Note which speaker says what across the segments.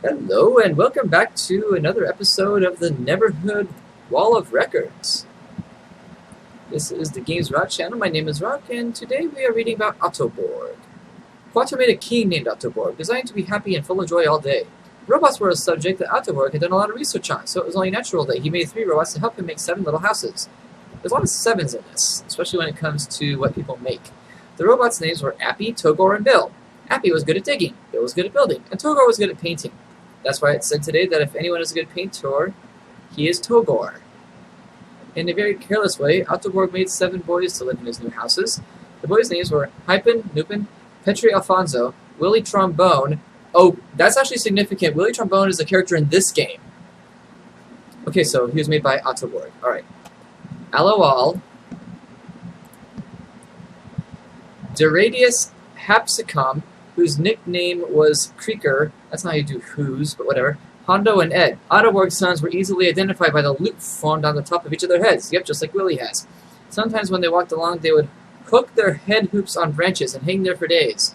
Speaker 1: Hello and welcome back to another episode of the Neverhood Wall of Records. This is the Games Rock channel. My name is Rock, and today we are reading about OTTOBORG. Quattro made a king named OTTOBORG, designed to be happy and full of joy all day. Robots were a subject that OTTOBORG had done a lot of research on, so it was only natural that he made 3 robots to help him make 7 little houses. There's a lot of 7s in this, especially when it comes to what people make. The robots' names were Appy, Togor, and Bill. Appy was good at digging, Bill was good at building, and Togor was good at painting. That's why it said today that if anyone is a good painter, he is Togor. In a very careless way, OTTOBORG made 7 boys to live in his new houses. The boys' names were Hypen, Nupin, Petri Alfonso, Willie Trombone. Oh, that's actually significant. Willie Trombone is a character in this game. Okay, so he was made by OTTOBORG. Alright. Aloal, Deradius Hapsicum, whose nickname was Creaker. That's not how you do whose, but whatever. Hondo and Ed. OTTOBORG's sons were easily identified by the loop formed on the top of each of their heads. Yep, just like Willie has. Sometimes when they walked along, they would hook their head hoops on branches and hang there for days.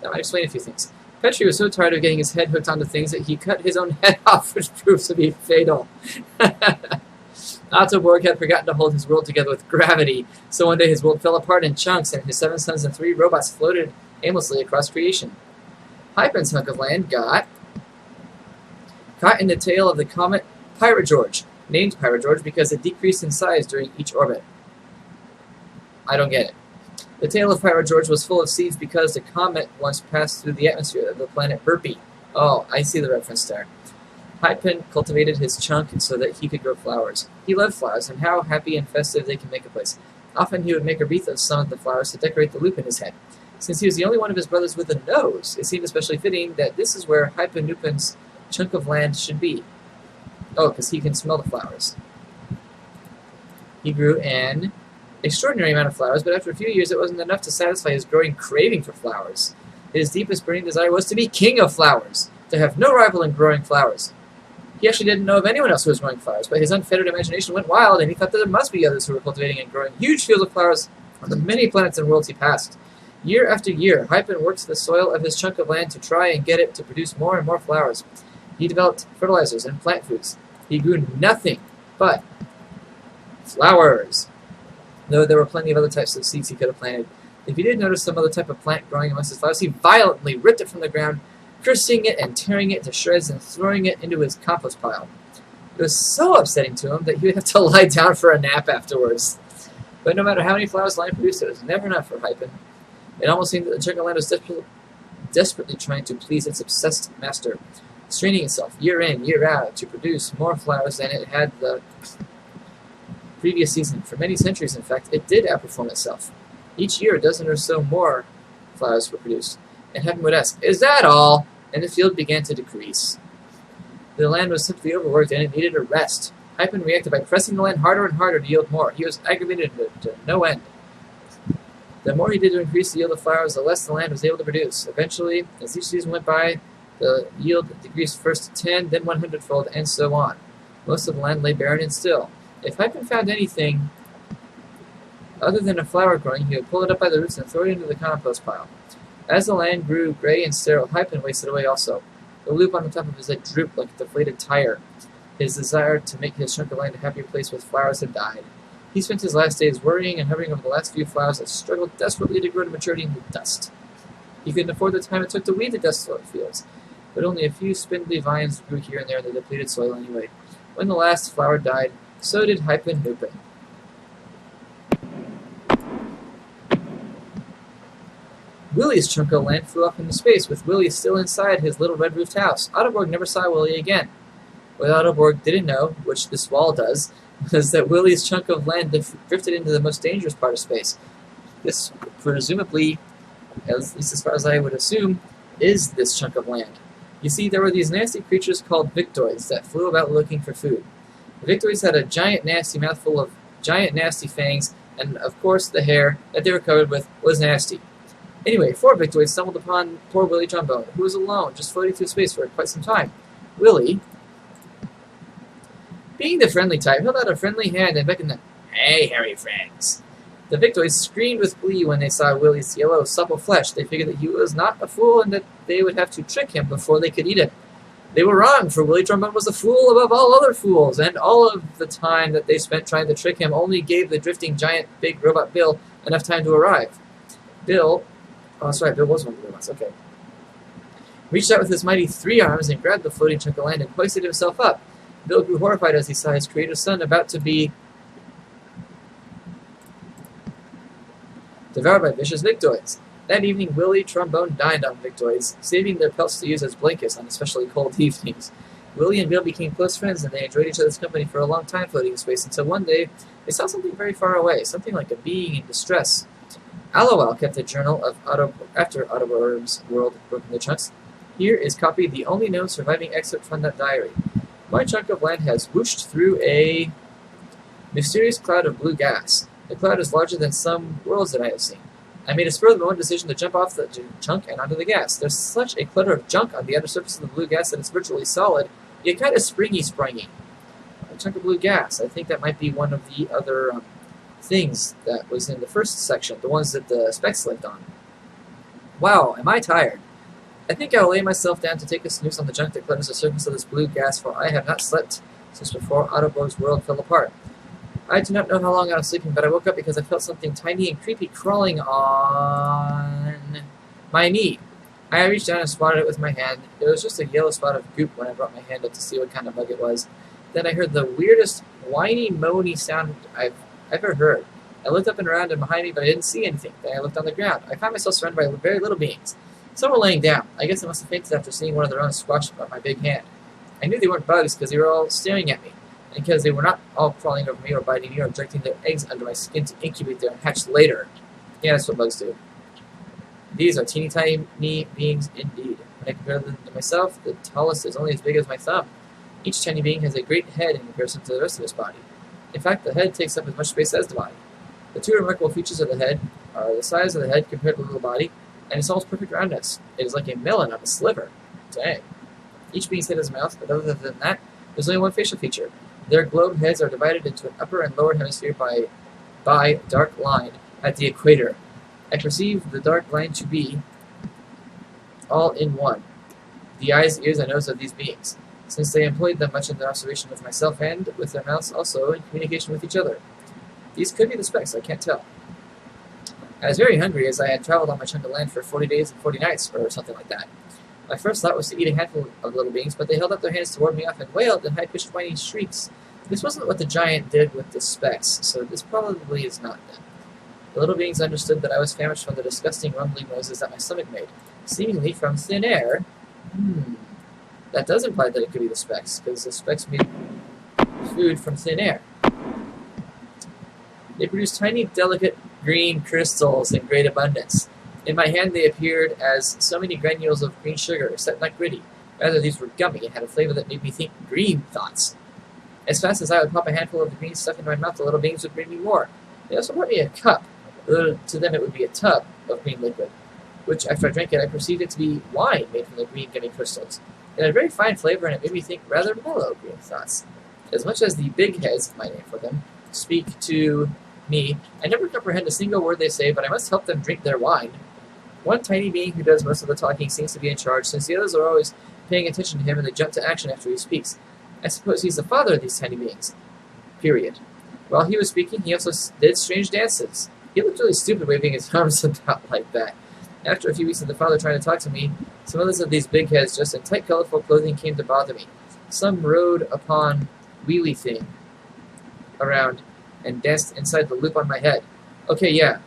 Speaker 1: That might explain a few things. Petri was so tired of getting his head hooked onto things that he cut his own head off, which proved to be fatal. OTTOBORG had forgotten to hold his world together with gravity, so one day his world fell apart in chunks, and his 7 sons and 3 robots floated aimlessly across creation. Hypen's hunk of land got caught in the tail of the comet Pirate George, named Pirate George because it decreased in size during each orbit. I don't get it. The tail of Pirate George was full of seeds because the comet once passed through the atmosphere of the planet Burpee. Oh, I see the reference there. Hypen cultivated his chunk so that he could grow flowers. He loved flowers, and how happy and festive they can make a place. Often he would make a wreath of some of the flowers to decorate the loop in his head. Since he was the only one of his brothers with a nose, it seemed especially fitting that this is where Hypen Nupin's chunk of land should be. Oh, because he can smell the flowers. He grew an extraordinary amount of flowers, but after a few years it wasn't enough to satisfy his growing craving for flowers. His deepest burning desire was to be king of flowers, to have no rival in growing flowers. He actually didn't know of anyone else who was growing flowers, but his unfettered imagination went wild, and he thought that there must be others who were cultivating and growing huge fields of flowers on the many planets and worlds he passed. Year after year, Hypen worked the soil of his chunk of land to try and get it to produce more and more flowers. He developed fertilizers and plant foods. He grew nothing but flowers, though there were plenty of other types of seeds he could have planted. If he did notice some other type of plant growing amongst his flowers, he violently ripped it from the ground, cursing it and tearing it to shreds and throwing it into his compost pile. It was so upsetting to him that he would have to lie down for a nap afterwards. But no matter how many flowers the land produced, it was never enough for Hypen. It almost seemed that the chunk of land was desperately trying to please its obsessed master, straining itself year in, year out to produce more flowers than it had the previous season. For many centuries, in fact, it did outperform itself. Each year, a dozen or so more flowers were produced, and Hypen would ask, "Is that all?" And the field began to decrease. The land was simply overworked, and it needed a rest. Hypen reacted by pressing the land harder and harder to yield more. He was aggravated to no end. The more he did to increase the yield of flowers, the less the land was able to produce. Eventually, as each season went by, the yield decreased first to 10, then 100-fold, and so on. Most of the land lay barren and still. If Hypen found anything other than a flower growing, he would pull it up by the roots and throw it into the compost pile. As the land grew gray and sterile, Hypen wasted away also. The loop on the top of his head drooped like a deflated tire. His desire to make his chunk of land a happier place with flowers had died. He spent his last days worrying and hovering over the last few flowers that struggled desperately to grow to maturity in the dust. He couldn't afford the time it took to weed the desolate fields, but only a few spindly vines grew here and there in the depleted soil anyway. When the last flower died, so did Hypen Nupin. Willie's chunk of land flew up into space, with Willie still inside his little red-roofed house. OTTOBORG never saw Willie again. What OTTOBORG didn't know, which this wall does, was that Willie's chunk of land drifted into the most dangerous part of space. This, presumably, at least as far as I would assume, is this chunk of land. You see, there were these nasty creatures called Victoids that flew about looking for food. The Victoids had a giant nasty mouthful of giant nasty fangs, and of course the hair that they were covered with was nasty. Anyway, 4 Victoids stumbled upon poor Willie Trombone, who was alone, just floating through space for quite some time. Willie, being the friendly type, held out a friendly hand and beckoned them. "Hey, hairy friends." The Victoids screamed with glee when they saw Willie's yellow, supple flesh. They figured that he was not a fool and that they would have to trick him before they could eat him. They were wrong, for Willie Trombone was a fool above all other fools, and all of the time that they spent trying to trick him only gave the drifting giant big robot Bill enough time to arrive. Bill, oh that's right, Bill was one of the robots, okay. Reached out with his mighty 3 arms and grabbed the floating chunk of land and hoisted himself up. Bill grew horrified as he saw his creative son about to be devoured by vicious Victoids. That evening, Willie Trombone dined on Victoids, saving their pelts to use as blankets on especially cold evenings. Willie and Bill became close friends, and they enjoyed each other's company for a long time floating in space until one day they saw something very far away, something like a being in distress. Alowl kept a journal of after OTTOBORG's world broke into chunks. Here is copied the only known surviving excerpt from that diary. My chunk of land has whooshed through a mysterious cloud of blue gas. The cloud is larger than some worlds that I have seen. I made a spur-of-the-moment decision to jump off the chunk and onto the gas. There's such a clutter of junk on the outer surface of the blue gas that it's virtually solid, yet kind of springy. A chunk of blue gas. I think that might be one of the other things that was in the first section, the ones that the specs lived on. Wow, am I tired. I think I'll lay myself down to take a snooze on the junk that clutters the surface of this blue gas, for I have not slept since before OTTOBORG's world fell apart. I do not know how long I was sleeping, but I woke up because I felt something tiny and creepy crawling on my knee. I reached down and swatted it with my hand. It was just a yellow spot of goop when I brought my hand up to see what kind of bug it was. Then I heard the weirdest whiny, moany sound I've ever heard. I looked up and around and behind me, but I didn't see anything. Then I looked on the ground. I found myself surrounded by very little beings. Some were laying down. I guess I must have fainted after seeing one of their own squashed by my big hand. I knew they weren't bugs because they were all staring at me, and because they were not all crawling over me or biting me or injecting their eggs under my skin to incubate there and hatch later. Yeah, that's what bugs do. These are teeny tiny beings indeed. When I compare them to myself, the tallest is only as big as my thumb. Each tiny being has a great head in comparison to the rest of its body. In fact, the head takes up as much space as the body. The two remarkable features of the head are the size of the head compared to the little body, and its almost perfect roundness. It is like a melon on a sliver. Dang. Each being's head has a mouth, but other than that, there's only one facial feature. Their globe heads are divided into an upper and lower hemisphere by dark line at the equator. I perceive the dark line to be all in one, the eyes, ears, and nose of these beings, since they employed them much in their observation with myself and with their mouths also in communication with each other. These could be the specs, I can't tell. I was very hungry as I had traveled on my chunk of land for 40 days and 40 nights, or something like that. My first thought was to eat a handful of little beings, but they held up their hands to ward me off and wailed in high-pitched whining shrieks. This wasn't what the giant did with the specs, so this probably is not them. The little beings understood that I was famished from the disgusting rumbling noises that my stomach made, seemingly from thin air. That does imply that it could be the specs, because the specs made food from thin air. They produced tiny, delicate green crystals in great abundance. In my hand they appeared as so many granules of green sugar, except not gritty. Rather, these were gummy and had a flavor that made me think green thoughts. As fast as I would pop a handful of the green stuff into my mouth, the little beings would bring me more. They also brought me a cup. To them it would be a tub of green liquid, which after I drank it I perceived it to be wine made from the green gummy crystals. It had a very fine flavor and it made me think rather mellow green thoughts. As much as the big heads, my name for them, speak to me, I never comprehend a single word they say, but I must help them drink their wine. One tiny being who does most of the talking seems to be in charge, since the others are always paying attention to him and they jump to action after he speaks. I suppose he's the father of these tiny beings. Period. While he was speaking, he also did strange dances. He looked really stupid waving his arms about like that. After a few weeks of the father trying to talk to me, some others of these big heads dressed in tight, colorful clothing came to bother me. Some rode upon wheelie thing around and danced inside the loop on my head. Okay, yeah.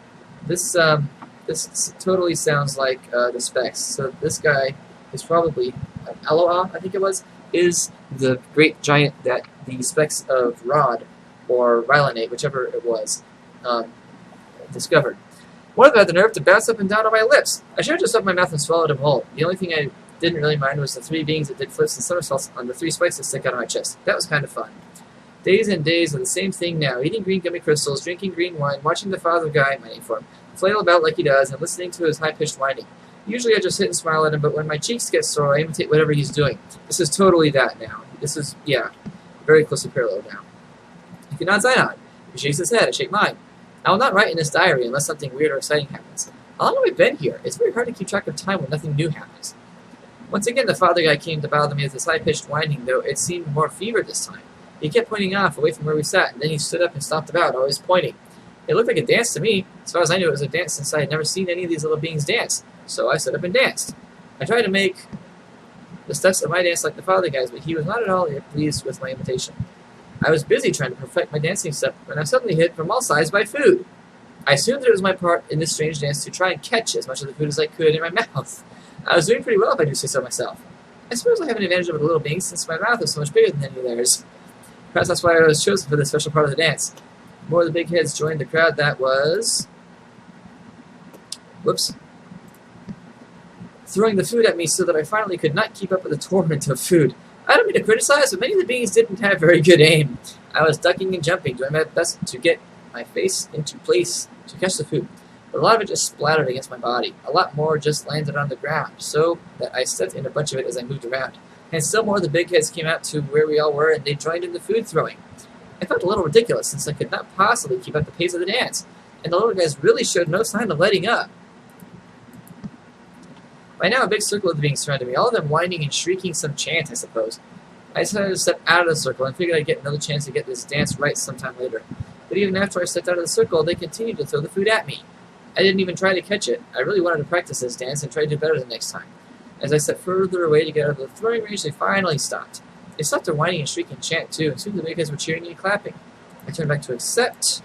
Speaker 1: This totally sounds like the specs. So this guy is probably Aloha, I think it was, is the great giant that the specs of Rod or Rylanate, whichever it was, discovered. One of them had the nerve to bounce up and down on my lips. I should have just opened my mouth and swallowed him whole. The only thing I didn't really mind was the 3 beings that did flips and somersaults on the 3 spikes that stick out of my chest. That was kind of fun. Days and days of the same thing now, eating green gummy crystals, drinking green wine, watching the father guy, my name for him, flail about like he does, and listening to his high-pitched whining. Usually I just sit and smile at him, but when my cheeks get sore, I imitate whatever he's doing. This is totally that now. This is, yeah, very closely parallel now. If he nods, I nod. If he shakes his head, I shake mine. I will not write in this diary unless something weird or exciting happens. How long have I been here? It's very hard to keep track of time when nothing new happens. Once again, the father guy came to bother me with his high-pitched whining, though it seemed more fevered this time. He kept pointing off, away from where we sat, and then he stood up and stomped about, always pointing. It looked like a dance to me. As far as I knew, it was a dance since I had never seen any of these little beings dance. So I stood up and danced. I tried to make the steps of my dance like the father guy's, but he was not at all pleased with my imitation. I was busy trying to perfect my dancing step when I suddenly hit from all sides by food. I assumed that it was my part in this strange dance to try and catch as much of the food as I could in my mouth. I was doing pretty well if I do say so myself. I suppose I have an advantage over the little beings since my mouth is so much bigger than any of theirs. Perhaps that's why I was chosen for this special part of the dance. More of the big heads joined the crowd that was... Whoops. Throwing the food at me so that I finally could not keep up with the torrent of food. I don't mean to criticize, but many of the beings didn't have very good aim. I was ducking and jumping, doing my best to get my face into place to catch the food. But a lot of it just splattered against my body. A lot more just landed on the ground, so that I stepped in a bunch of it as I moved around. And still more of the big heads came out to where we all were, and they joined in the food throwing. I felt a little ridiculous, since I could not possibly keep up the pace of the dance, and the little guys really showed no sign of letting up. By now, a big circle of the beings surrounded me, all of them whining and shrieking some chant, I suppose. I decided to step out of the circle and figured I'd get another chance to get this dance right sometime later. But even after I stepped out of the circle, they continued to throw the food at me. I didn't even try to catch it. I really wanted to practice this dance and try to do better the next time. As I stepped further away to get out of the throwing range, they finally stopped. They stopped their whining and shrieking chant, too, and soon the big guys were cheering and clapping. I turned back to accept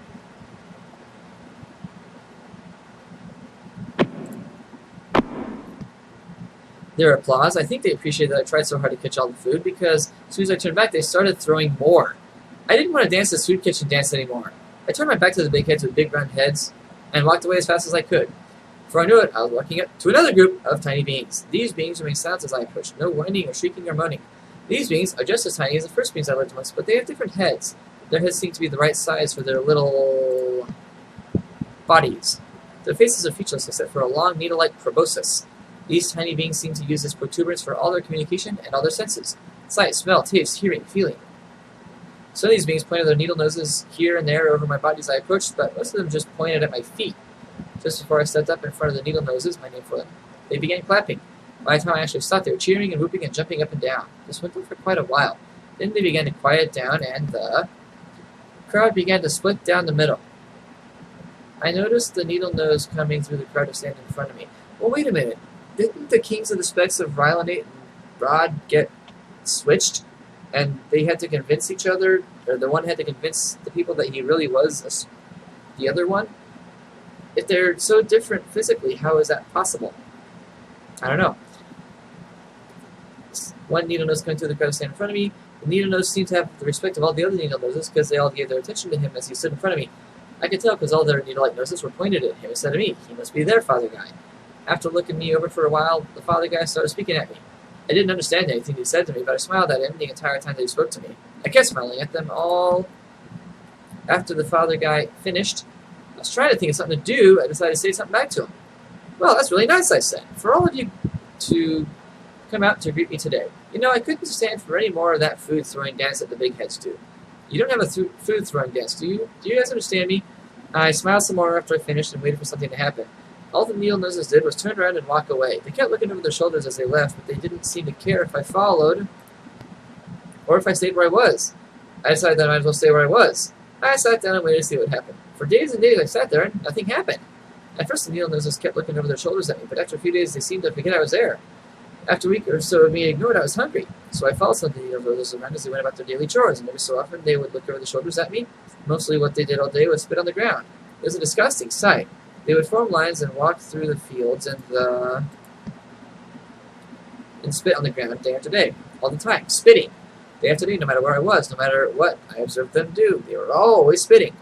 Speaker 1: their applause. I think they appreciated that I tried so hard to catch all the food, because as soon as I turned back, they started throwing more. I didn't want to dance this food kitchen dance anymore. I turned my back to the big heads with big round heads, and walked away as fast as I could. Before I knew it, I was walking up to another group of tiny beings. These beings made sounds as I approached, no whining or shrieking or moaning. These beings are just as tiny as the first beings I lived amongst, but they have different heads. Their heads seem to be the right size for their little bodies. Their faces are featureless except for a long needle-like proboscis. These tiny beings seem to use this protuberance for all their communication and all their senses. Sight, smell, taste, hearing, feeling. Some of these beings pointed their needle noses here and there over my body as I approached, but most of them just pointed at my feet. Just before I stepped up in front of the needle noses, my name for them, they began clapping. By the time I actually stopped, they were cheering and whooping and jumping up and down. This went on for quite a while. Then they began to quiet down, and the crowd began to split down the middle. I noticed the needle nose coming through the crowd standing in front of me. Well, wait a minute. Didn't the kings of the specks of Rylanate and Rod get switched? And they had to convince each other, or the one had to convince the people that he really was the other one? If they're so different physically, how is that possible? I don't know. One needle nose coming through the crowd standing in front of me. The needle nose seemed to have the respect of all the other needle noses because they all gave their attention to him as he stood in front of me. I could tell because all their needle-like noses were pointed at him instead of me. He must be their father guy. After looking me over for a while, the father guy started speaking at me. I didn't understand anything he said to me, but I smiled at him the entire time that he spoke to me. I kept smiling at them all. After the father guy finished, I was trying to think of something to do. I decided to say something back to him. Well, that's really nice, I said. For all of you to come out to greet me today. You know, I couldn't stand for any more of that food-throwing dance that the big heads do. You don't have a food-throwing dance, do you? Do you guys understand me? I smiled some more after I finished and waited for something to happen. All the needle noses did was turn around and walk away. They kept looking over their shoulders as they left, but they didn't seem to care if I followed or if I stayed where I was. I decided that I might as well stay where I was. I sat down and waited to see what happened. For days and days I sat there and nothing happened. At first the needle noses kept looking over their shoulders at me, but after a few days they seemed to forget I was there. After a week or so of me ignored, I was hungry. So I followed some of the needle noses around as they went about their daily chores, and every so often they would look over their shoulders at me. Mostly what they did all day was spit on the ground. It was a disgusting sight. They would form lines and walk through the fields and spit on the ground day after day, all the time, spitting. Day after day, no matter where I was, no matter what I observed them do, they were always spitting.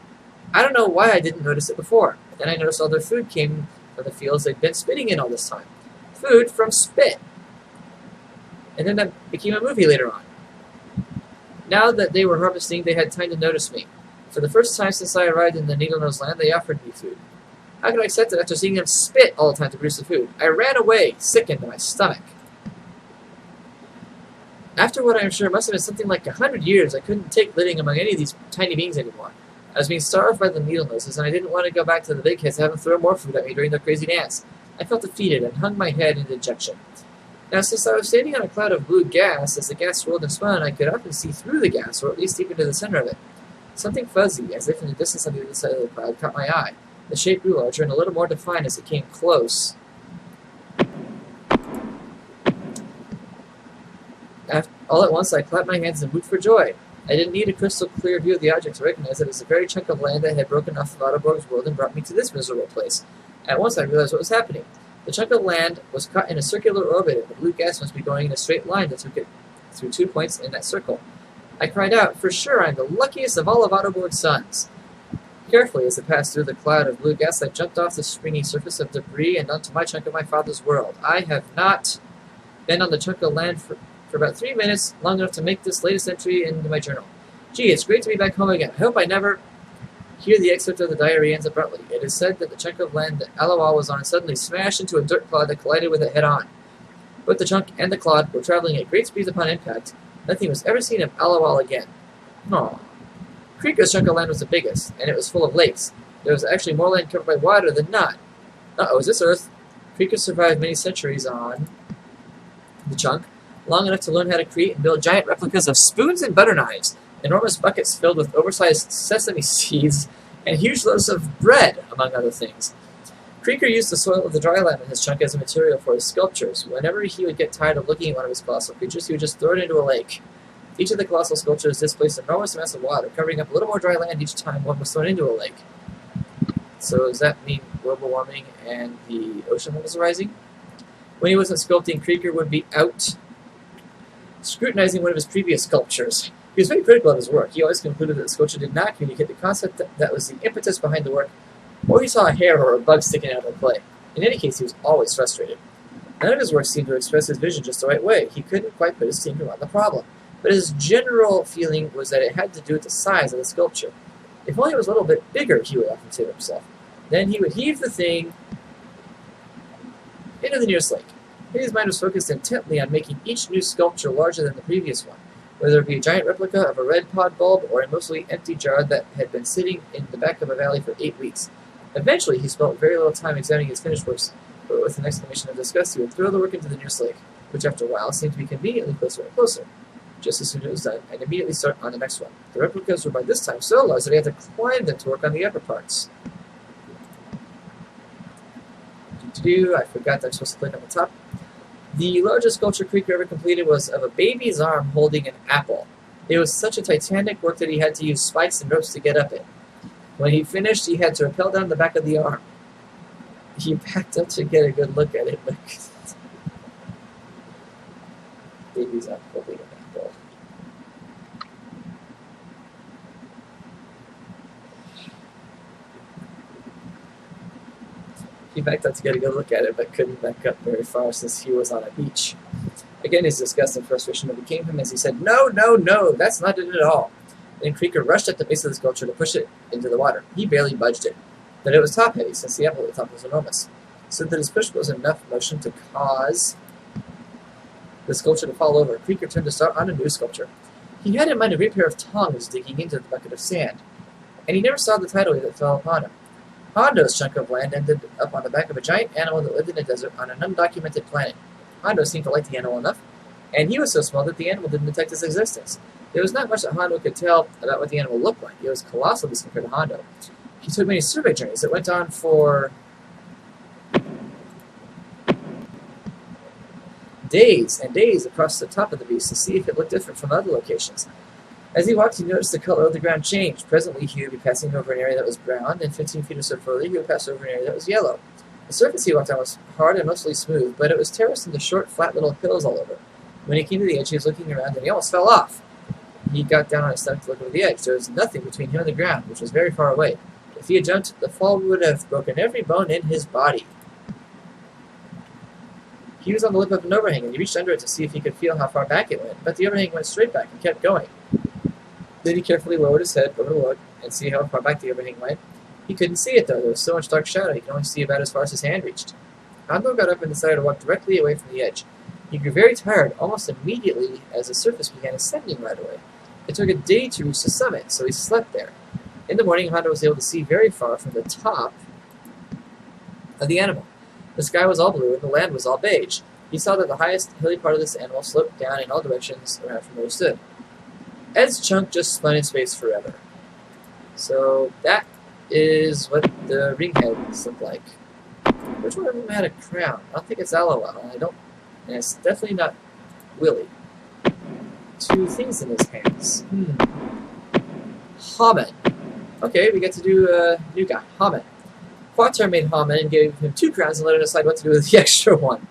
Speaker 1: I don't know why I didn't notice it before. Then I noticed all their food came from the fields they'd been spitting in all this time. Food from spit. And then that became a movie later on. Now that they were harvesting, they had time to notice me. For the first time since I arrived in the Needle-Nose land, they offered me food. How could I accept it after seeing them spit all the time to produce the food? I ran away, sickened to my stomach. After what I'm sure must have been something like 100 years, I couldn't take living among any of these tiny beings anymore. I was being starved by the needle noses, and I didn't want to go back to the big heads to have them throw more food at me during their crazy dance. I felt defeated and hung my head in dejection. Now, since I was standing on a cloud of blue gas, as the gas swirled and spun, I could often see through the gas, or at least deep into the center of it. Something fuzzy, as if in the distance on the other side of the cloud, caught my eye. The shape grew larger and a little more defined as it came close. All at once, I clapped my hands and whooped for joy. I didn't need a crystal clear view of the object to recognize it as the very chunk of land that had broken off of OTTOBORG's world and brought me to this miserable place. At once, I realized what was happening. The chunk of land was caught in a circular orbit, and the blue gas must be going in a straight line that took it through 2 points in that circle. I cried out, "For sure, I'm the luckiest of all of OTTOBORG's sons!" Carefully, as it passed through the cloud of blue gas, I jumped off the springy surface of debris and onto my chunk of my father's world. I have not been on the chunk of land for about 3 minutes, long enough to make this latest entry into my journal. Gee, it's great to be back home again. I hope I never... Here the excerpt of the diary ends abruptly. It is said that the chunk of land that Aloha was on suddenly smashed into a dirt clod that collided with it head-on. Both the chunk and the clod were traveling at great speeds upon impact. Nothing was ever seen of Aloha again. Aww. Creeker's chunk of land was the biggest, and it was full of lakes. There was actually more land covered by water than not. Uh-oh, is this Earth? Creeker survived many centuries on the chunk, long enough to learn how to create and build giant replicas of spoons and butter knives, enormous buckets filled with oversized sesame seeds, and huge loaves of bread, among other things. Creeker used the soil of the dry land in his chunk as a material for his sculptures. Whenever he would get tired of looking at one of his colossal creatures, he would just throw it into a lake. Each of the colossal sculptures displaced enormous amounts of water, covering up a little more dry land each time one was thrown into a lake. So does that mean global warming and the ocean levels are rising? When he wasn't sculpting, Creeker would be out scrutinizing one of his previous sculptures. He was very critical of his work. He always concluded that the sculpture did not communicate the concept that was the impetus behind the work, or he saw a hair or a bug sticking out of the clay. In any case, he was always frustrated. None of his work seemed to express his vision just the right way. He couldn't quite put his finger on the problem. But his general feeling was that it had to do with the size of the sculpture. If only it was a little bit bigger, he would often say to himself. Then he would heave the thing into the nearest lake. His mind was focused intently on making each new sculpture larger than the previous one, whether it be a giant replica of a red pod bulb or a mostly empty jar that had been sitting in the back of a valley for 8 weeks. Eventually, he spent very little time examining his finished works, but with an exclamation of disgust, he would throw the work into the nearest lake, which after a while seemed to be conveniently closer and closer. Just as soon as it was done, and immediately start on the next one. The replicas were by this time so large that he had to climb them to work on the upper parts. I forgot that I'm supposed to click on the top. The largest sculpture Creeker ever completed was of a baby's arm holding an apple. It was such a titanic work that he had to use spikes and ropes to get up it. When he finished, he had to rappel down the back of the arm. He backed up to get a good look at it, but baby's arm holding an apple. He backed up to get a good look at it, but couldn't back up very far since he was on a beach. Again, his disgust and frustration overcame him as he said, "No, no, no, that's not it at all." Then Creeker rushed at the base of the sculpture to push it into the water. He barely budged it, but it was top-heavy since the apple at the top was enormous, so that his push was enough motion to cause the sculpture to fall over. Creeker turned to start on a new sculpture. He had in mind a great pair of tongs digging into the bucket of sand, and he never saw the tidal wave that fell upon him. Hondo's chunk of land ended up on the back of a giant animal that lived in a desert on an undocumented planet. Hondo seemed to like the animal enough, and he was so small that the animal didn't detect his existence. There was not much that Hondo could tell about what the animal looked like. It was colossal compared to Hondo. He took many survey journeys that went on for days and days across the top of the beast to see if it looked different from other locations. As he walked, he noticed the color of the ground change. Presently, he would be passing over an area that was brown, and 15 feet or so further, he would pass over an area that was yellow. The surface he walked on was hard and mostly smooth, but it was terraced into short, flat little hills all over. When he came to the edge, he was looking around, and he almost fell off. He got down on his stomach to look over the edge. There was nothing between him and the ground, which was very far away. If he had jumped, the fall would have broken every bone in his body. He was on the lip of an overhang, and he reached under it to see if he could feel how far back it went, but the overhang went straight back and kept going. Then he carefully lowered his head over to look and see how far back the overhang went. He couldn't see it, though. There was so much dark shadow, he could only see about as far as his hand reached. Hondo got up and decided to walk directly away from the edge. He grew very tired almost immediately as the surface began ascending right away. It took a day to reach the summit, so he slept there. In the morning, Hondo was able to see very far from the top of the animal. The sky was all blue and the land was all beige. He saw that the highest hilly part of this animal sloped down in all directions around from where he stood. Ed's chunk just spun in space forever. So that is what the ringheads look like. Which one of them had a crown? I don't think it's LOL. And it's definitely not Willy. Two things in his hands. Haman. Okay, we get to do a new guy. Haman. Quatar made Haman and gave him 2 crowns and let him decide what to do with the extra one.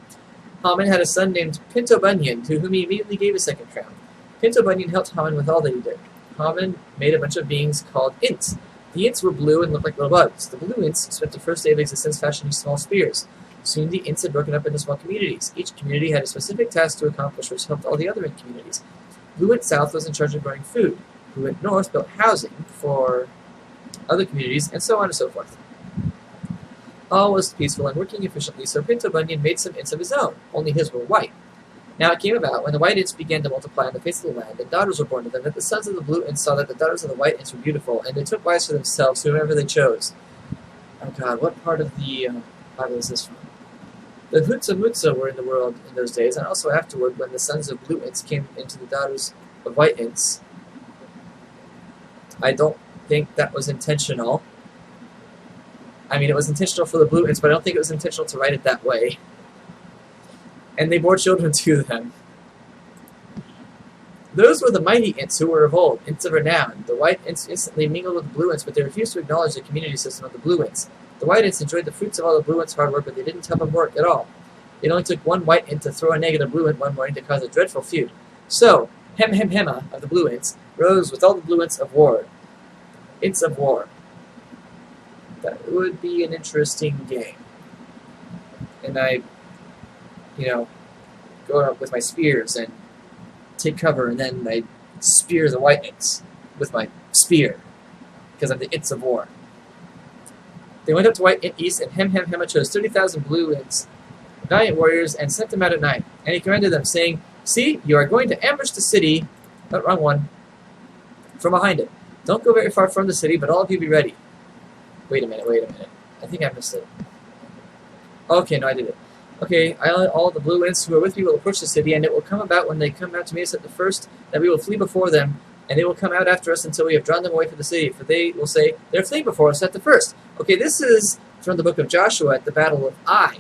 Speaker 1: Haman had a son named Pinto Bunyan, to whom he immediately gave a 2nd crown. Pinto Bunyan helped Haman with all that he did. Haman made a bunch of beings called Ints. The Ints were blue and looked like little bugs. The blue Ints spent the first day of existence fashioning small spears. Soon the Ints had broken up into small communities. Each community had a specific task to accomplish which helped all the other Int communities. Blue Int South was in charge of growing food. Blue Int North built housing for other communities, and so on and so forth. All was peaceful and working efficiently, so Pinto Bunyan made some Ints of his own, only his were white. Now it came about, when the white Ints began to multiply on the face of the land, and daughters were born to them, that the sons of the blue Ints saw that the daughters of the white Ints were beautiful, and they took wives for themselves, whomever they chose. Oh god, what part of the Bible is this from? The Hutsa were in the world in those days, and also afterward, when the sons of blue Ints came into the daughters of white Ints. I don't think that was intentional. I mean, it was intentional for the blue Ints, but I don't think it was intentional to write it that way. And they bore children to them. Those were the mighty Ints who were of old, Ints of renown. The white Ints instantly mingled with the blue Ints, but they refused to acknowledge the community system of the blue Ints. The white Ints enjoyed the fruits of all the blue Ints' hard work, but they didn't help them work at all. It only took one white Int to throw a negative blue Int one morning to cause a dreadful feud. So, Hemma of the blue Ints rose with all the blue Ints of war. Ints of war. That would be an interesting game. And I, go up with my spears and take cover, and then I spear the white Ints with my spear, because I'm the Ints of war. They went up to White Int East, and Hemma chose 30,000 blue Ints, valiant warriors, and sent them out at night. And he commanded them, saying, "See, you are going to ambush the city," but wrong one, from behind it. Don't go very far from the city, but all of you be ready. Wait a minute. I think I missed it. Okay, no, I did it. Okay, all the blue Ints who are with me will approach the city, and it will come about when they come out to meet us at the first, that we will flee before them, and they will come out after us until we have drawn them away from the city, for they will say, "They're fleeing before us at the first." Okay, this is from the book of Joshua at the Battle of Ai.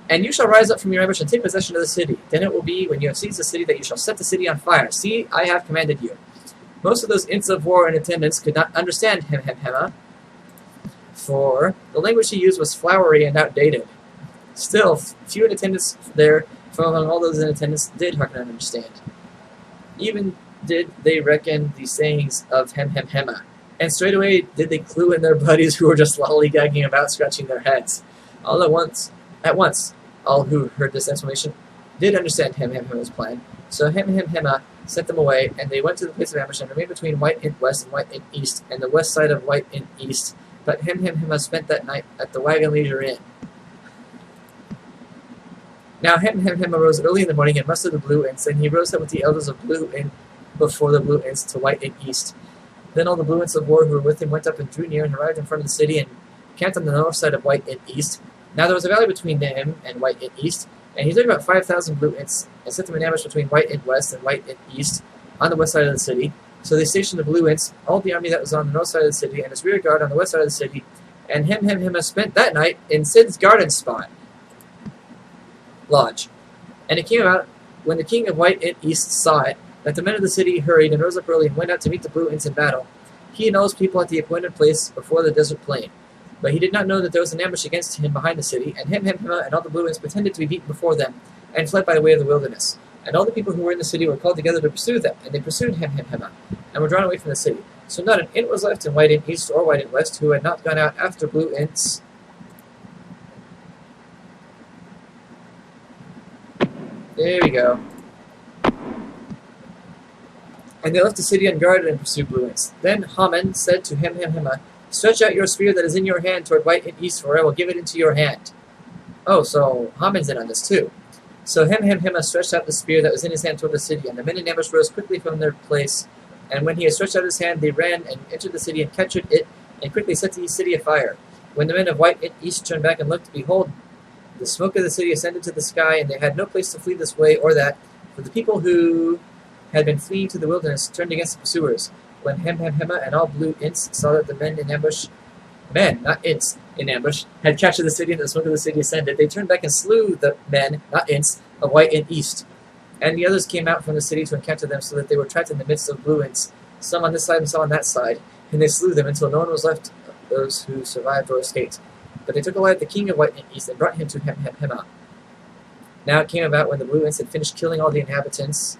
Speaker 1: "And you shall rise up from your ambush and take possession of the city. Then it will be, when you have seized the city, that you shall set the city on fire. See, I have commanded you." Most of those Ints of war in attendance could not understand Hemma, for the language he used was flowery and outdated. Still, few in attendance there, from among all those in attendance, did hearken and understand. Even did they reckon the sayings of Hemma, and straightway did they clue in their buddies who were just lollygagging about, scratching their heads. All at once, all who heard this exclamation did understand Hemma's plan. So Hemma sent them away, and they went to the place of ambush and remained between White Int West and White Int East, and the west side of White Int East. But Hemma spent that night at the Wagon Leisure Inn. Now Hemma rose early in the morning and mustered the blue Ints, and he rose up with the elders of blue Int before the blue Ints to White Int East. Then all the blue Ints of war who were with him went up and drew near and arrived in front of the city and camped on the north side of White Int East. Now there was a valley between him and White Int East, and he took about 5,000 blue Ints and set them in ambush between White Int West and White Int East on the west side of the city. So they stationed the blue Ints, all the army that was on the north side of the city, and his rear guard on the west side of the city, and Hemma spent that night in Sid's garden spot lodge. And it came about, when the king of White Int East saw it, that the men of the city hurried and rose up early and went out to meet the blue Ints in battle, he and all his people at the appointed place before the desert plain. But he did not know that there was an ambush against him behind the city, and Hemma and all the blue Ints pretended to be beaten before them, and fled by the way of the wilderness. And all the people who were in the city were called together to pursue them, and they pursued Hemma, and were drawn away from the city. So not an Int was left in White Int East or White Int West who had not gone out after blue Ints. There we go. And they left the city unguarded and pursued blue Ints. Then Haman said to Hemma, "Stretch out your spear that is in your hand toward White Int East, for I will give it into your hand." Oh, so Haman's in on this too. So Hemma stretched out the spear that was in his hand toward the city, and the men in ambush rose quickly from their place. And when he had stretched out his hand, they ran and entered the city and captured it, and quickly set the city afire. When the men of White Int East turned back and looked, behold, The smoke of the city ascended to the sky, and they had no place to flee this way or that, for the people who had been fleeing to the wilderness turned against the pursuers. When Hemhemhema and all blue ints saw that the men in ambush, men, not ints, in ambush, had captured the city and the smoke of the city ascended, they turned back and slew the men, not ints, of white and east. And the others came out from the city to encounter them, so that they were trapped in the midst of blue ints, some on this side and some on that side, and they slew them until no one was left of those who survived or escaped. But they took alive the king of white and east and brought him to Hemhemhema. Now it came about when the blue ints had finished killing all the inhabitants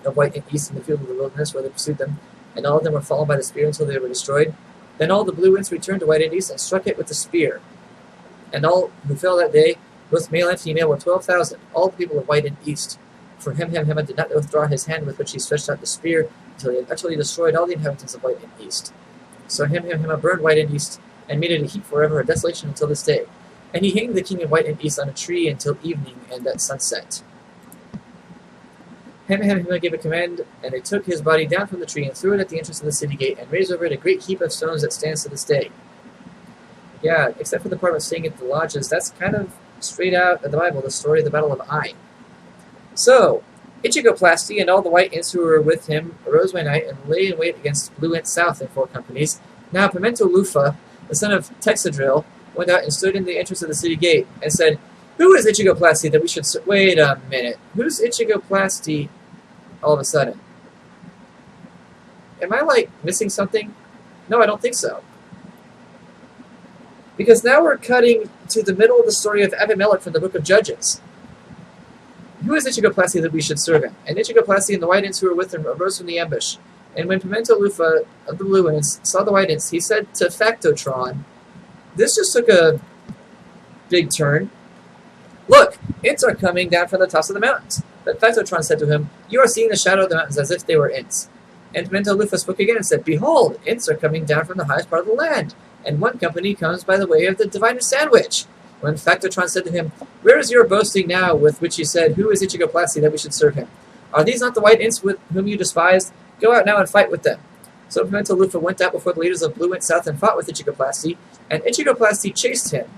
Speaker 1: of white and east in the field of the wilderness where they pursued them, and all of them were fallen by the spear until they were destroyed. Then all the blue ints returned to white and east and struck it with the spear. And all who fell that day, both male and female, were 12,000, all the people of white and east. For Hemhemhema did not withdraw his hand with which he stretched out the spear until he had utterly destroyed all the inhabitants of white and east. So Hemhemhema burned white and east, and made it a heap forever, a desolation until this day. And he hanged the king of white and east on a tree until evening and at sunset. Hemhemhema gave a command, and they took his body down from the tree and threw it at the entrance of the city gate, and raised over it a great heap of stones that stands to this day. Yeah, except for the part of staying at the lodges, that's kind of straight out of the Bible, the story of the Battle of Ai. So, Ichigoplasty and all the white ints who were with him arose by night and lay in wait against blue int south in 4 companies. Now Pimento Lufa, the son of Texadril, went out and stood in the entrance of the city gate and said, "Who is Ichigoplasty that we should wait a minute. Who's Ichigoplasty all of a sudden? Am I, like, missing something? No, I don't think so. Because now we're cutting to the middle of the story of Abimelech from the book of Judges. Who is Ichigoplasty that we should serve him? And Ichigoplasty and the white ints who were with him arose from the ambush. And when Pimento Lufa of the blue ints saw the white ints, he said to Factotron, this just took a big turn. Look, ints are coming down from the tops of the mountains. But Factotron said to him, you are seeing the shadow of the mountains as if they were ints. And Pimento Lufa spoke again and said, behold, ints are coming down from the highest part of the land, and one company comes by the way of the diviner sandwich. When Factotron said to him, where is your boasting now with which you said, who is Ichigoplasty that we should serve him? Are these not the white ints with whom you despised? Go out now and fight with them. So Pimento Lufa went out before the leaders of Blue Int South and fought with Ichigoplasty, and Ichigoplasty chased him.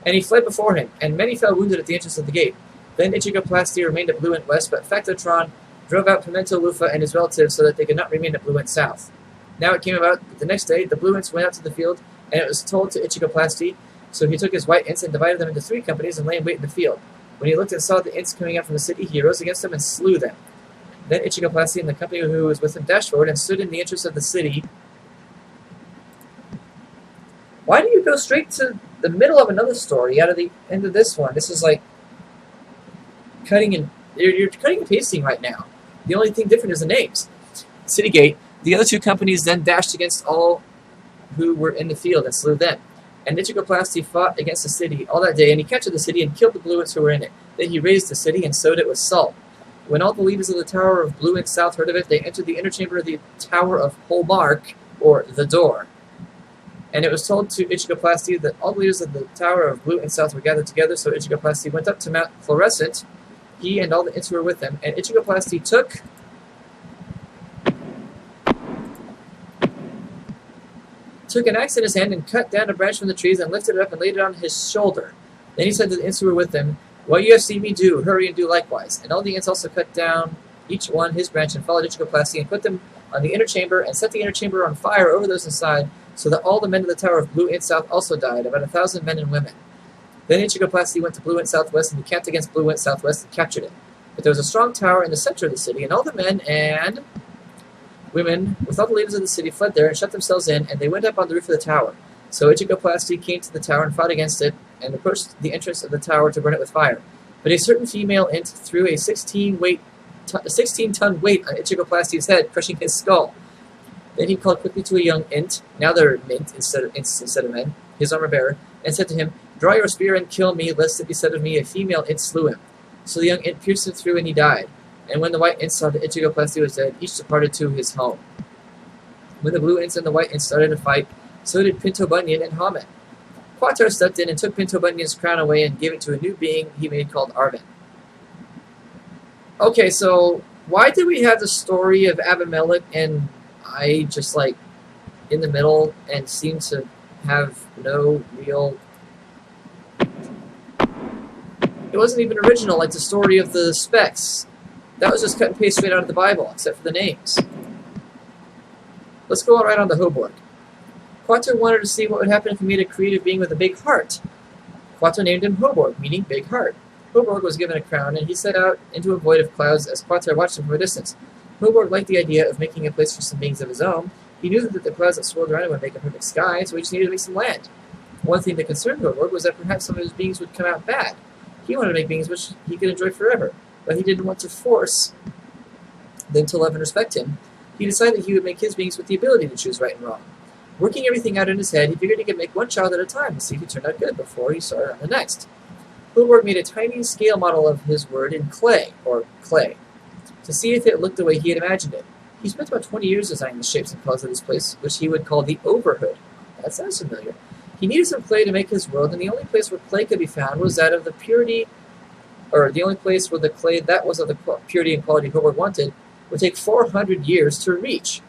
Speaker 1: And he fled before him, and many fell wounded at the entrance of the gate. Then Ichigoplasty remained at Blue Int West, but Factotron drove out Pimento Lufa and his relatives so that they could not remain at Blue Int South. Now it came about that the next day the Blue Ints went out to the field, and it was told to Ichigoplasty, so he took his white ints and divided them into 3 companies and lay in wait in the field. When he looked and saw the ints coming out from the city, he arose against them and slew them. Then Ichigoplasty and the company who was with him dashed forward and stood in the entrance of the city. Why do you go straight to the middle of another story out of the end of this one? This is like cutting and you're cutting and pasting right now. The only thing different is the names. City gate. The other 2 companies then dashed against all who were in the field and slew them. And Ichigoplasty fought against the city all that day, and he captured the city and killed the Blue Ints who were in it. Then he razed the city and sowed it with salt. When all the leaders of the Tower of Blue Int South heard of it, they entered the inner chamber of the Tower of Holmark, or the Door. And it was told to Ichigoplasty that all the leaders of the Tower of Blue Int South were gathered together, so Ichigoplasty went up to Mount Fluorescent, he and all the Ints who were with him, and Ichigoplasty took an axe in his hand and cut down a branch from the trees and lifted it up and laid it on his shoulder. Then he said to the Ints who were with him, what you have seen me do, hurry and do likewise. And all the Ints also cut down each one his branch and followed Ichigoplasty and put them on the inner chamber and set the inner chamber on fire over those inside, so that all the men of the Tower of Blue Int South also died, about 1,000 men and women. Then Ichigoplasty went to Blue Int Southwest and encamped against Blue Int Southwest and captured it. But there was a strong tower in the center of the city, and all the men and women, with all the leaders of the city, fled there and shut themselves in, and they went up on the roof of the tower. So Ichigoplasty came to the tower and fought against it, and approached the entrance of the tower to burn it with fire. But a certain female int threw a 16-ton weight on Ichigoplasty's head, crushing his skull. Then he called quickly to a young int, now they're mint instead of men, his armor-bearer, and said to him, draw your spear and kill me, lest it be said of me, a female int slew him. So the young int pierced him through, and he died. And when the white ints saw that Ichigoplasty was dead, each departed to his home. When the blue ints and the white ints started to fight, so did Pinto Bunyan and Hamet. Quatar stepped in and took Pinto Bunyan's crown away and gave it to a new being he made called Arvin. Okay, so why did we have the story of Abimelech and I just like in the middle and seem to have no real It wasn't even original like the story of the specks. That was just cut and paste straight out of the Bible, except for the names. Let's go right on to Hoborg. Quattro wanted to see what would happen if he made a creative being with a big heart. Quattro named him Hoborg, meaning big heart. Hoborg was given a crown, and he set out into a void of clouds as Quattro watched him from a distance. Hoborg liked the idea of making a place for some beings of his own. He knew that the clouds that swirled around him would make a perfect sky, so he just needed to make some land. One thing that concerned Hoborg was that perhaps some of his beings would come out bad. He wanted to make beings which he could enjoy forever, but he didn't want to force them to love and respect him. He decided he would make his beings with the ability to choose right and wrong. Working everything out in his head, he figured he could make one child at a time to see if he turned out good before he started on the next. Hoborg made a tiny scale model of his word in clay, to see if it looked the way he had imagined it. He spent about 20 years designing the shapes and colors of this place, which he would call the Overhood. That sounds familiar. He needed some clay to make his world, and the only place where clay could be found was that of the purity, or the only place where the clay that was of the purity and quality Hoborg wanted would take 400 years to reach.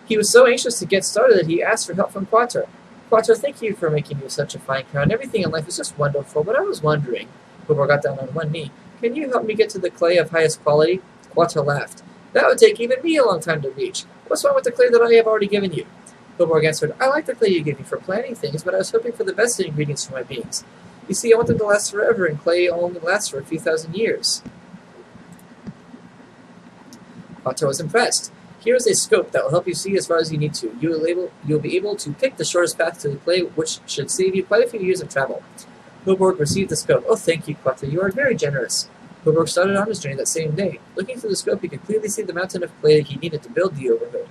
Speaker 1: He was so anxious to get started that he asked for help from Quattro. Quattro, thank you for making me such a fine crown. Everything in life is just wonderful, but I was wondering, Hoborg got down on one knee, can you help me get to the clay of highest quality? Quattro laughed. That would take even me a long time to reach. What's wrong with the clay that I have already given you? Hoborg answered, I like the clay you gave me for planning things, but I was hoping for the best ingredients for my beings. You see, I want them to last forever, and clay only lasts for a few thousand years. Quattro was impressed. Here is a scope that will help you see as far as you need to. You will be able to pick the shortest path to the clay, which should save you quite a few years of travel. Hoborg received the scope. Oh, thank you, Quattro. You are very generous. Hoborg started on his journey that same day. Looking through the scope, he could clearly see the mountain of clay he needed to build the Overhood.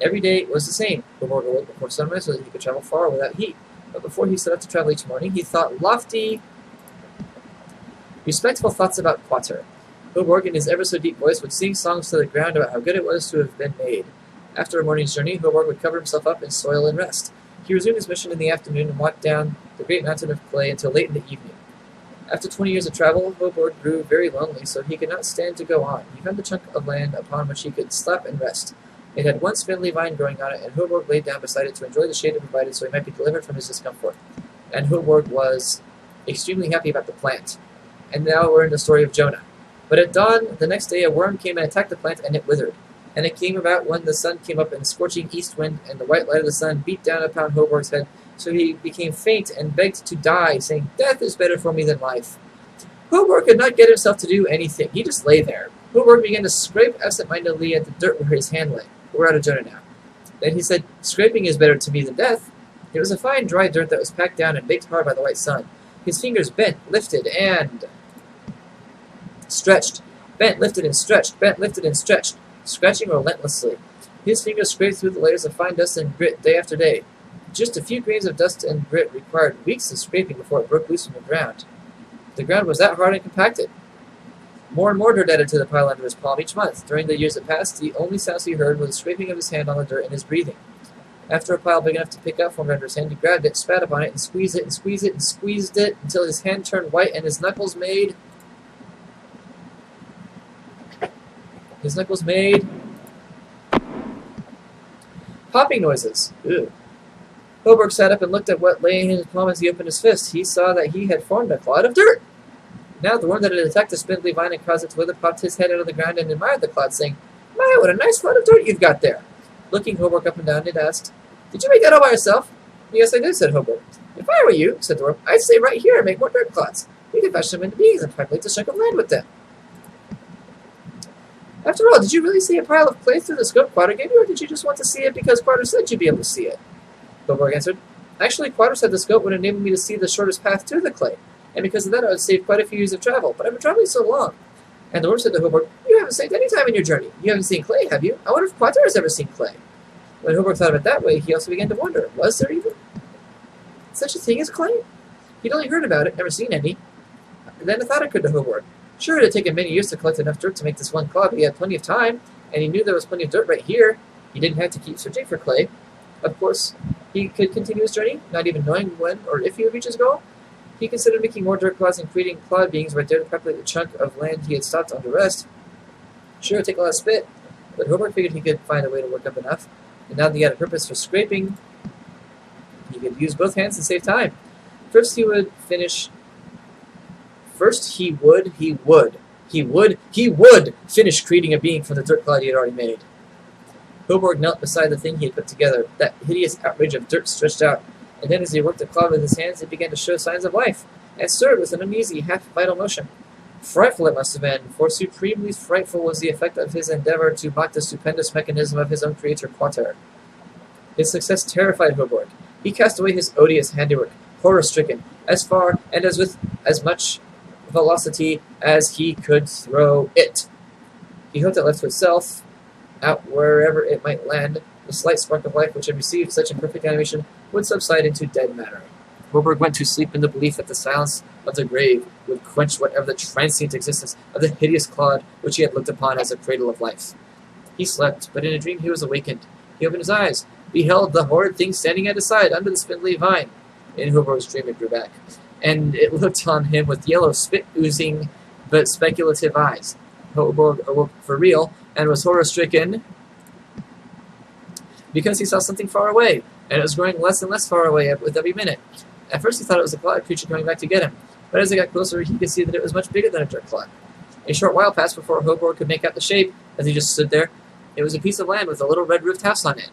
Speaker 1: Every day was the same. Hoborg awoke before sunrise so that he could travel far without heat. But before he set out to travel each morning, he thought lofty, respectful thoughts about Quattro. Hoborg, in his ever-so-deep voice, would sing songs to the ground about how good it was to have been made. After a morning's journey, Hoborg would cover himself up in soil and rest. He resumed his mission in the afternoon and walked down the great mountain of clay until late in the evening. After 20 years of travel, Hoborg grew very lonely, so he could not stand to go on. He found a chunk of land upon which he could stop and rest. It had one spindly vine growing on it, and Hoborg laid down beside it to enjoy the shade it provided so he might be delivered from his discomfort. And Hoborg was extremely happy about the plant. And now we're in the story of Jonah. But at dawn the next day a worm came and attacked the plant, and it withered. And it came about when the sun came up in scorching east wind, and the white light of the sun beat down upon Hoborg's head, so he became faint and begged to die, saying, Death is better for me than life. Hoborg could not get himself to do anything. He just lay there. Hoborg began to scrape absent-mindedly at the dirt where his hand lay. We're out of Jonah now. Then he said, Scraping is better to me than death. It was a fine dry dirt that was packed down and baked hard by the white sun. His fingers bent, lifted, and stretched. Bent, lifted, and stretched. Bent, lifted, and stretched. Scratching relentlessly. His fingers scraped through the layers of fine dust and grit day after day. Just a few grains of dust and grit required weeks of scraping before it broke loose from the ground. The ground was that hard and compacted. More and more dirt added to the pile under his palm each month. During the years that passed, the only sounds he heard was the scraping of his hand on the dirt and his breathing. After a pile big enough to pick up formed under his hand, he grabbed it, spat upon it, and squeezed it, and squeezed it, and squeezed it, until his hand turned white and his knuckles made popping noises. Ew. Hoborg sat up and looked at what lay in his palm as he opened his fist. He saw that he had formed a clod of dirt. Now the worm that had attacked the spindly vine and caused it to wither popped his head out of the ground and admired the clod, saying, My, what a nice clod of dirt you've got there. Looking Hoborg up and down, it asked, Did you make that all by yourself? Yes, I did, said Hoborg. If I were you, said the worm, I'd stay right here and make more dirt clods. We could fetch them into beings and populate the chunk of land with them. After all, did you really see a pile of clay through the scope Quattro gave you, or did you just want to see it because Quattro said you'd be able to see it? Hoborg answered, Actually, Quattro said the scope would enable me to see the shortest path to the clay, and because of that I would save quite a few years of travel, but I've been traveling so long. And the worm said to Hoborg, You haven't saved any time in your journey. You haven't seen clay, have you? I wonder if Quattro has ever seen clay. When Hoborg thought of it that way, he also began to wonder, was there even such a thing as clay? He'd only heard about it, never seen any. And then a thought occurred to Hoborg. Sure, it had taken many years to collect enough dirt to make this one clod, but he had plenty of time, and he knew there was plenty of dirt right here. He didn't have to keep searching for clay. Of course, he could continue his journey, not even knowing when or if he would reach his goal. He considered making more dirt clods and creating clod beings right there to populate the chunk of land he had stopped on to rest. Sure, it would take a lot of spit, but Hoborg figured he could find a way to work up enough. And now that he had a purpose for scraping, he could use both hands and save time. First he would finish creating a being from the dirt cloud he had already made. Hoborg knelt beside the thing he had put together, that hideous outrage of dirt stretched out, and then as he worked the cloud with his hands, it began to show signs of life, and stirred with an uneasy, half-vital motion. Frightful it must have been, for supremely frightful was the effect of his endeavor to mock the stupendous mechanism of his own creator Quater. His success terrified Hoborg. He cast away his odious handiwork, horror-stricken, as far and as with as much velocity as he could throw it. He hoped it left to itself, out wherever it might land, the slight spark of life which had received such imperfect animation would subside into dead matter. Hoborg went to sleep in the belief that the silence of the grave would quench whatever the transient existence of the hideous clod which he had looked upon as a cradle of life. He slept, but in a dream he was awakened. He opened his eyes, beheld the horrid thing standing at his side under the spindly vine. In Hoborg's dream it grew back, and it looked on him with yellow, spit-oozing, but speculative eyes. Hoborg awoke for real, and was horror-stricken because he saw something far away, and it was growing less and less far away with every minute. At first he thought it was a cloud creature coming back to get him, but as it got closer he could see that it was much bigger than a dirt clod. A short while passed before Hoborg could make out the shape, as he just stood there. It was a piece of land with a little red-roofed house on it.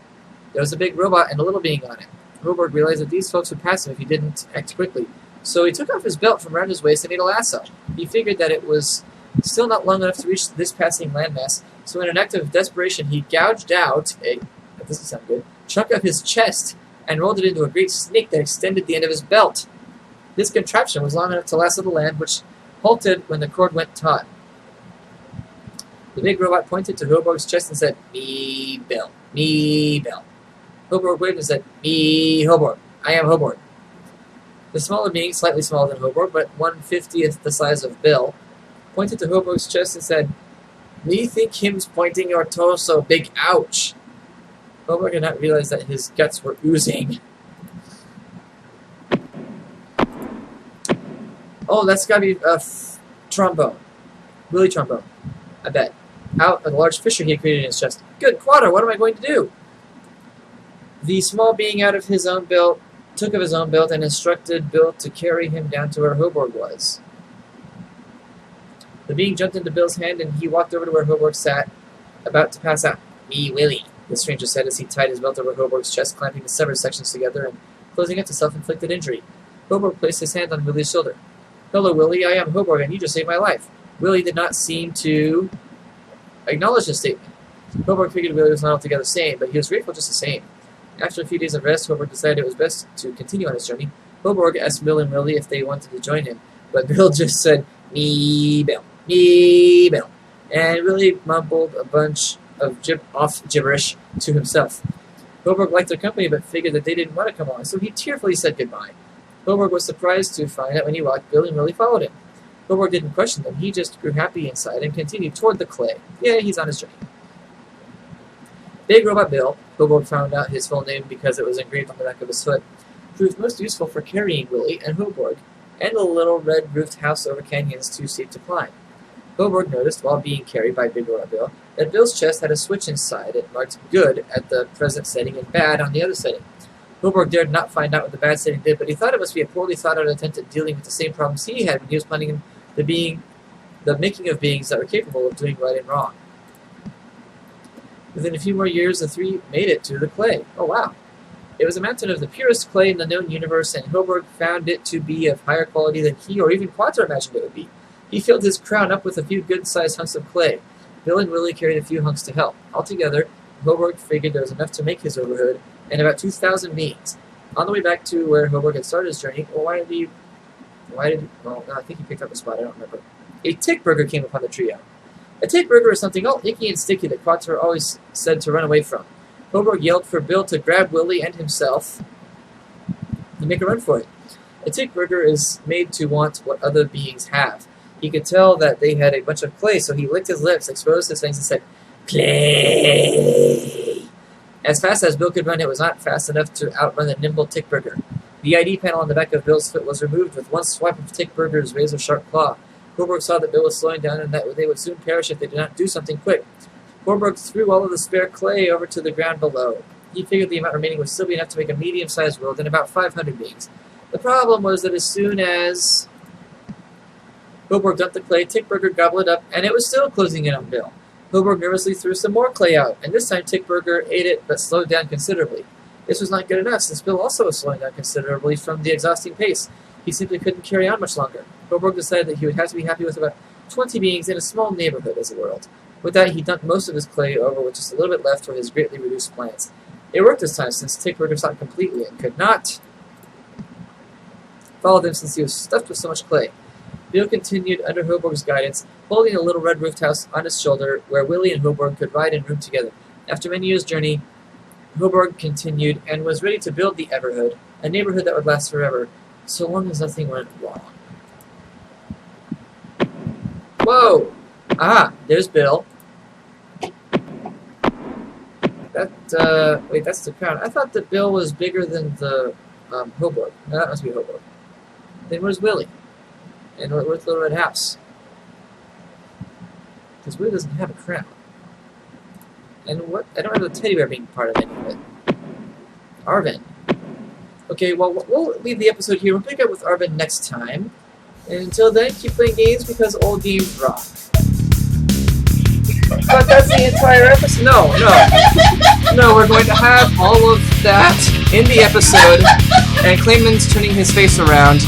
Speaker 1: There was a big robot and a little being on it. Hoborg realized that these folks would pass him if he didn't act quickly, so he took off his belt from around his waist and made a lasso. He figured that it was still not long enough to reach this passing landmass, so in an act of desperation he gouged out a, this doesn't sound good, chunk of his chest and rolled it into a great snake that extended the end of his belt. This contraption was long enough to lasso the land, which halted when the cord went taut. The big robot pointed to Hoborg's chest and said, "Me, Bill. Me, Bill." Hoborg waved and said, "Me, Hoborg. I am Hoborg." The smaller being, slightly smaller than Hoborg, but 1/50th the size of Bill, pointed to Hoborg's chest and said, "Me think him's pointing your torso, big ouch." Hoborg did not realize that his guts were oozing. Oh, that's gotta be a trombone. Willy trombone. I bet. Out of the large fissure he had created in his chest. Good Quater, what am I going to do? The small being took of his own belt and instructed Bill to carry him down to where Hoborg was. The being jumped into Bill's hand and he walked over to where Hoborg sat, about to pass out. "Me, Willy," the stranger said as he tied his belt over Hoborg's chest, clamping the severed sections together and closing it to self-inflicted injury. Hoborg placed his hand on Willy's shoulder. "Hello, Willy, I am Hoborg, and you just saved my life." Willy did not seem to acknowledge this statement. Hoborg figured Willy was not altogether sane, but he was grateful just the same. After a few days of rest, Hoborg decided it was best to continue on his journey. Hoborg asked Bill and Willy if they wanted to join him, but Bill just said, "Me, Bill. Me, Bill," and Willy mumbled a bunch of gibberish to himself. Hoborg liked their company, but figured that they didn't want to come along, so he tearfully said goodbye. Hoborg was surprised to find that when he walked, Bill and Willy followed him. Hoborg didn't question them, he just grew happy inside and continued toward the clay. Yeah, he's on his journey. Big Robot Bill, Hoborg found out his full name because it was engraved on the back of his foot, proved most useful for carrying Willy and Hoborg, and the little red-roofed house over canyons too steep to climb. Hoborg noticed, while being carried by Big Robot Bill, that Bill's chest had a switch inside it marked good at the present setting and bad on the other setting. Hoborg dared not find out what the bad setting did, but he thought it must be a poorly thought-out attempt at dealing with the same problems he had when he was planning the making of beings that were capable of doing right and wrong. Within a few more years, the three made it to the clay. Oh, wow. It was a mountain of the purest clay in the known universe, and Hoborg found it to be of higher quality than he or even Quater imagined it would be. He filled his crown up with a few good-sized hunks of clay. Bill and Willy carried a few hunks to help. Altogether, Hoborg figured there was enough to make his overhood, and about 2,000 beings. On the way back to where Hoborg had started his journey, well, I think he picked up a spot, I don't remember. A tick burger came upon the trio. A tick burger is something all icky and sticky that Quater always said to run away from. Hoborg yelled for Bill to grab Willy and himself and make a run for it. A tick burger is made to want what other beings have. He could tell that they had a bunch of clay, so he licked his lips, exposed his fangs, and said, "Clay!" As fast as Bill could run, it was not fast enough to outrun the nimble tick burger. The ID panel on the back of Bill's foot was removed with one swipe of tick burger's razor-sharp claw. Hoborg saw that Bill was slowing down and that they would soon perish if they did not do something quick. Hoborg threw all of the spare clay over to the ground below. He figured the amount remaining would still be enough to make a medium-sized world and about 500 beings. The problem was that as soon as Hoborg dumped the clay, Tickburger gobbled it up, and it was still closing in on Bill. Hoborg nervously threw some more clay out, and this time Tickburger ate it, but slowed down considerably. This was not good enough, since Bill also was slowing down considerably from the exhausting pace. He simply couldn't carry on much longer. Hoborg decided that he would have to be happy with about 20 beings in a small neighborhood as a world. With that, he dumped most of his clay over with just a little bit left for his greatly reduced plans. It worked this time, since Tickburger stopped completely and could not follow them since he was stuffed with so much clay. Bill continued under Hoborg's guidance, holding a little red-roofed house on his shoulder where Willie and Hoborg could ride and room together. After many years' journey, Hoborg continued and was ready to build the Everhood, a neighborhood that would last forever, so long as nothing went wrong. Whoa! Ah, there's Bill. Wait, that's the crown. I thought that Bill was bigger than the Hoborg. No, that must be Hoborg. Then where's Willie? And where's the Little Red House? Because Willie doesn't have a crown. And what? I don't have the teddy bear being part of any of it. Arvin. Okay, well, we'll leave the episode here. We'll pick up with Arvin next time. And until then, keep playing games because old games rock. But that's the entire episode. No, we're going to have all of that in the episode. And Clayman's turning his face around.